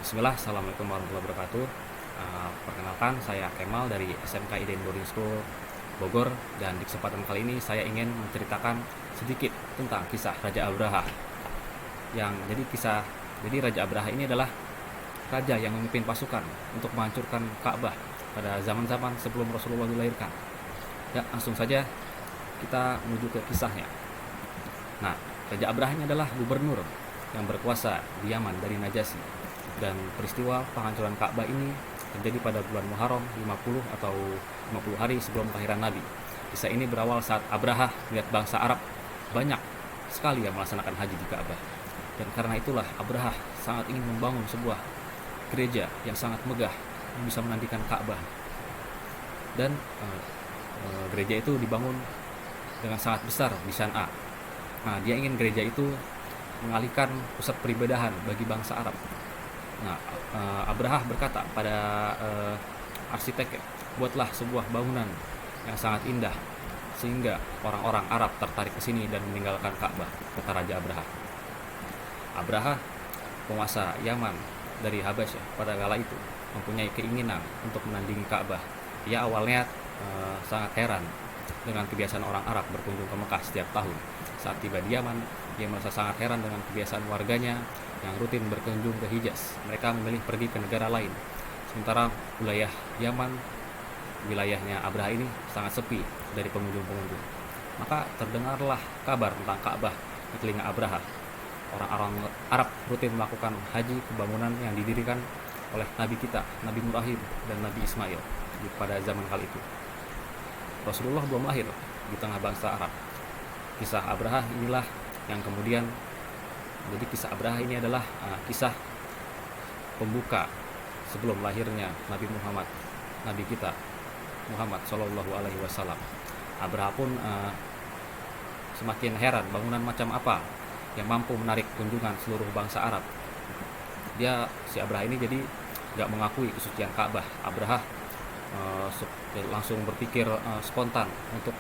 Bismillah, Assalamualaikum warahmatullahi wabarakatuh. Perkenalkan, saya Kemal dari SMK Iden Boarding School Bogor, dan di kesempatan kali ini saya ingin menceritakan sedikit tentang kisah Raja Abraha. Jadi Raja Abraha ini adalah raja yang memimpin pasukan untuk menghancurkan Ka'bah pada zaman-zaman sebelum Rasulullah dilahirkan. Ya, langsung saja kita menuju ke kisahnya. Nah, Raja Abraha ini adalah gubernur yang berkuasa di Yaman dari Najasyi, dan peristiwa penghancuran Ka'bah ini terjadi pada bulan Muharram 50 atau 50 hari sebelum kelahiran Nabi. Kisah ini berawal saat Abraha melihat bangsa Arab banyak sekali yang melaksanakan haji di Ka'bah, dan karena itulah Abraha sangat ingin membangun sebuah gereja yang sangat megah yang bisa menandingan Ka'bah. Dan gereja itu dibangun dengan sangat besar di San'a. Nah, dia ingin gereja itu mengalihkan pusat peribadahan bagi bangsa Arab. Nah, Abraha berkata pada arsitek, buatlah sebuah bangunan yang sangat indah sehingga orang-orang Arab tertarik ke sini dan meninggalkan Ka'bah, kata Raja Abraha. Abraha, penguasa Yaman dari Habasyah pada kala itu, mempunyai keinginan untuk menandingi Ka'bah. Ia awalnya sangat heran dengan kebiasaan orang Arab berkunjung ke Mekah setiap tahun. Saat tiba di Yaman, dia merasa sangat heran dengan kebiasaan warganya yang rutin berkunjung ke Hijaz. Mereka memilih pergi ke negara lain, sementara wilayah Yaman, wilayahnya Abraha ini sangat sepi dari pengunjung-pengunjung. Maka terdengarlah kabar tentang Ka'bah di telinga Abraha. Orang-orang Arab rutin melakukan haji ke bangunan yang didirikan oleh Nabi kita, Nabi Ibrahim dan Nabi Ismail pada zaman kali itu. Rasulullah belum lahir di tengah bangsa Arab. Kisah Abraha inilah yang kemudian, jadi kisah Abraha ini adalah kisah pembuka sebelum lahirnya Nabi Muhammad, Nabi kita Muhammad Shallallahu Alaihi Wasallam. Abraha pun semakin heran bangunan macam apa yang mampu menarik kunjungan seluruh bangsa Arab. Si Abraha ini jadi nggak mengakui kesucian Ka'bah. Abraha langsung berpikir spontan untuk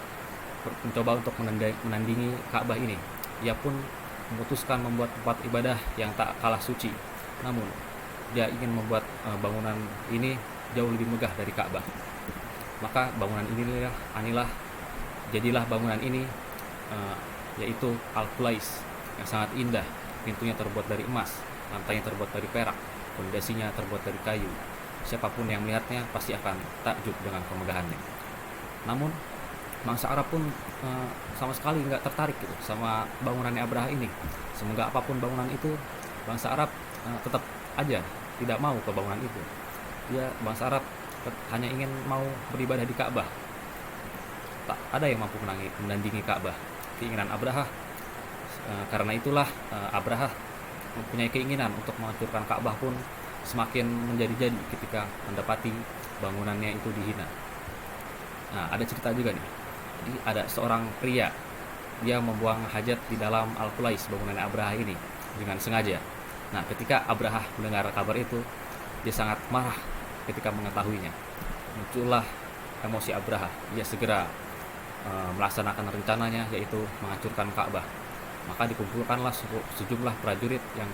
mencoba untuk menandingi Ka'bah ini. Ia pun memutuskan membuat tempat ibadah yang tak kalah suci. Namun, dia ingin membuat bangunan ini jauh lebih megah dari Ka'bah. Maka bangunan jadilah bangunan ini, yaitu Al-Qulais, yang sangat indah. Pintunya terbuat dari emas, lantainya terbuat dari perak, fondasinya terbuat dari kayu. Siapapun yang melihatnya pasti akan takjub dengan kemegahannya. Namun, bangsa Arab pun sama sekali nggak tertarik gitu sama bangunannya Abraha ini. Semoga apapun bangunan itu, bangsa Arab tetap aja tidak mau ke bangunan itu. Bangsa Arab hanya ingin mau beribadah di Ka'bah. Tak ada yang mampu menandingi Ka'bah. Keinginan Abraha, karena itulah Abraha mempunyai keinginan untuk menghancurkan Ka'bah pun semakin menjadi-jadi ketika mendapati bangunannya itu dihina. Nah, ada cerita juga nih. Jadi ada seorang pria, dia membuang hajat di dalam Al-Qulais, bangunan Abraha ini, dengan sengaja. Nah, ketika Abraha mendengar kabar itu, dia sangat marah ketika mengetahuinya. Muncullah emosi Abraha. Dia segera melaksanakan rencananya, yaitu menghancurkan Ka'bah. Maka dikumpulkanlah sejumlah prajurit yang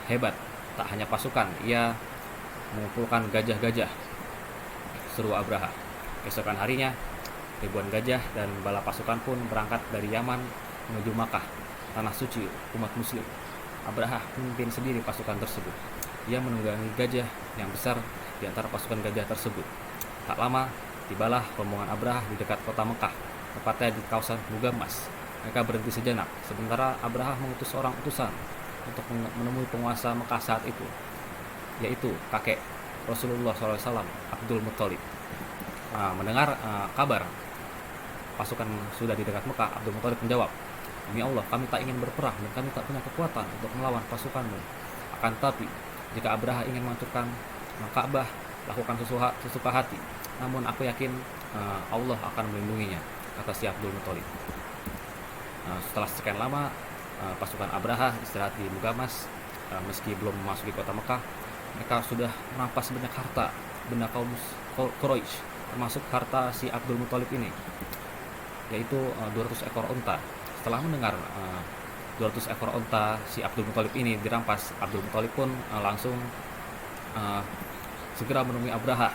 hebat. Tak hanya pasukan, ia mengumpulkan gajah-gajah, seru Abraha. Keesokan harinya, ribuan gajah dan bala pasukan pun berangkat dari Yaman menuju Makkah, tanah suci umat muslim. Abraha memimpin sendiri pasukan tersebut. Ia menunggangi gajah yang besar di antara pasukan gajah tersebut. Tak lama, tibalah rombongan Abraha di dekat kota Mekah, tepatnya di kawasan Mugammas. Mereka berhenti sejenak, sementara Abraha mengutus seorang utusan untuk menemui penguasa Mekah saat itu, yaitu kakek Rasulullah SAW, Abdul Muttalib. Mendengar kabar pasukan sudah di dekat Mekah, Abdul Muttalib menjawab, "Demi Allah, kami tak ingin berperang dan kami tak punya kekuatan untuk melawan pasukanmu. Akan tetapi, jika Abraha ingin menghancurkan Ka'bah, lakukan sesuka hati. Namun aku yakin Allah akan melindunginya," kata si Abdul Muttalib. Setelah sekian lama, pasukan Abraha istirahat di Mugammas. Meski belum memasuki kota Mekah, mereka sudah merampas banyak harta benda kaum Quraisy, termasuk harta si Abdul Muttalib ini, yaitu 200 ekor unta. Setelah mendengar 200 ekor unta si Abdul Muthalib ini dirampas, Abdul Muthalib pun langsung segera menemui Abraha.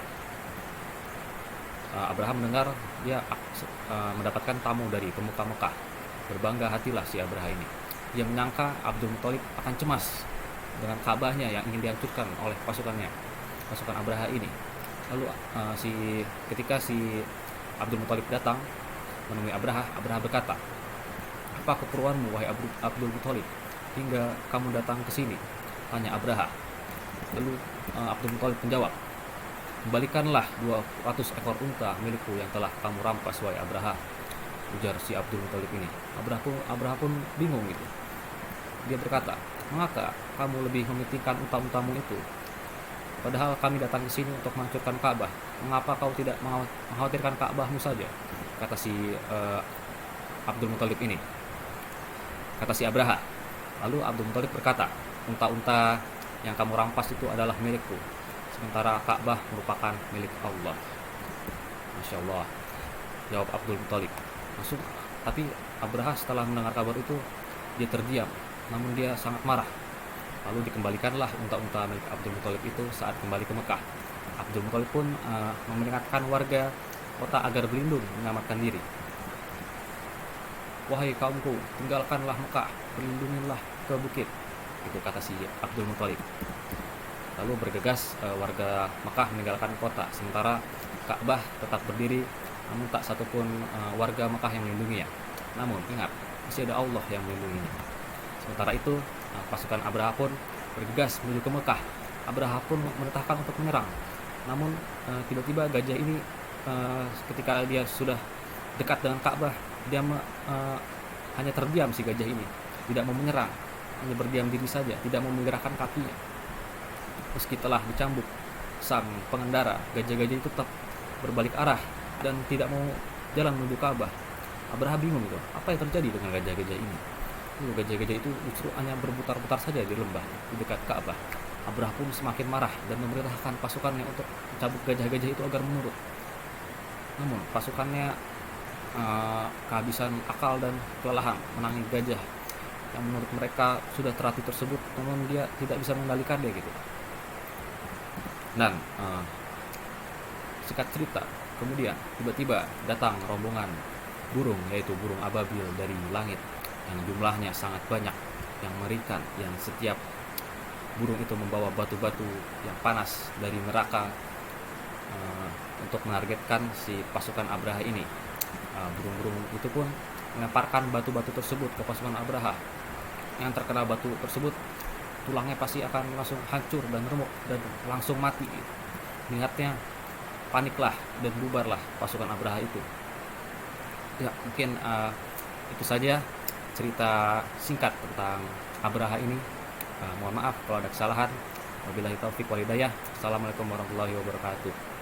Abraha mendengar dia mendapatkan tamu dari pemuka Mekah. Berbangga hatilah si Abraha ini. Dia menyangka Abdul Muthalib akan cemas dengan Ka'bahnya yang ingin dihancurkan oleh pasukan Abraha ini. Lalu ketika si Abdul Muthalib datang menemui Abraha, Abraha berkata, "Apa keperluanmu wahai Abdul Muthalib hingga kamu datang ke sini?" tanya Abraha. Lalu Abdul Muthalib menjawab, "Kembalikanlah 200 ekor unta milikku yang telah kamu rampas wahai Abraha," ujar si Abdul Muthalib ini. Abraha pun bingung gitu. Dia berkata, "Mengapa kamu lebih mementingkan unta-untamu itu? Padahal kami datang ke sini untuk menghancurkan Ka'bah. Mengapa kau tidak mengkhawatirkan Ka'bahmu saja?" kata si Abdul Muthalib ini. Kata si Abraha. Lalu Abdul Muthalib berkata, "Unta-unta yang kamu rampas itu adalah milikku, sementara Ka'bah merupakan milik Allah." Masya Allah, jawab Abdul Muthalib. Tapi Abraha setelah mendengar kabar itu, dia terdiam, namun dia sangat marah. Lalu dikembalikanlah unta-unta milik Abdul Muthalib itu saat kembali ke Mekah. Abdul Muthalib pun memperingatkan warga kota agar berlindung menyelamatkan diri. "Wahai kaumku, tinggalkanlah Mekah, berlindungilah ke bukit," itu kata si Abdul Muthalib. Lalu bergegas warga Mekah meninggalkan kota, sementara Ka'bah tetap berdiri, namun tak satupun warga Mekah yang melindunginya. Namun ingat, masih ada Allah yang melindunginya. Sementara itu pasukan Abraha pun bergegas menuju ke Mekah. Abraha pun memerintahkan untuk menyerang. Namun tiba-tiba gajah ini ketika dia sudah dekat dengan Ka'bah, dia hanya terdiam. Si gajah ini tidak mau menyerang, hanya berdiam diri saja, tidak mau menggerakkan kakinya. Meski telah dicambuk sang pengendara, gajah-gajah itu tetap berbalik arah dan tidak mau jalan menuju Ka'bah. Abraha bingung gitu, apa yang terjadi dengan gajah-gajah ini? Gajah-gajah itu justru hanya berputar-putar saja di lembah di dekat Ka'bah. Abraha pun semakin marah dan memerintahkan pasukannya untuk mencabut gajah-gajah itu agar menurut. Namun pasukannya kehabisan akal dan kelelahan menangani gajah yang menurut mereka sudah terlatih tersebut, namun dia tidak bisa mengendalikannya gitu. Dan singkat cerita, kemudian tiba-tiba datang rombongan burung, yaitu burung ababil dari langit yang jumlahnya sangat banyak, yang mengerikan, yang setiap burung itu membawa batu-batu yang panas dari neraka untuk menargetkan si pasukan Abraha ini. Burung-burung itu pun melemparkan batu-batu tersebut ke pasukan Abraha. Yang terkena batu tersebut, tulangnya pasti akan langsung hancur dan remuk dan langsung mati. Lihatnya paniklah dan bubarlah pasukan Abraha itu. Ya, mungkin itu saja cerita singkat tentang Abraha ini. Mohon maaf kalau ada kesalahan. Wabillahi taufik wal hidayah. Assalamualaikum warahmatullahi wabarakatuh.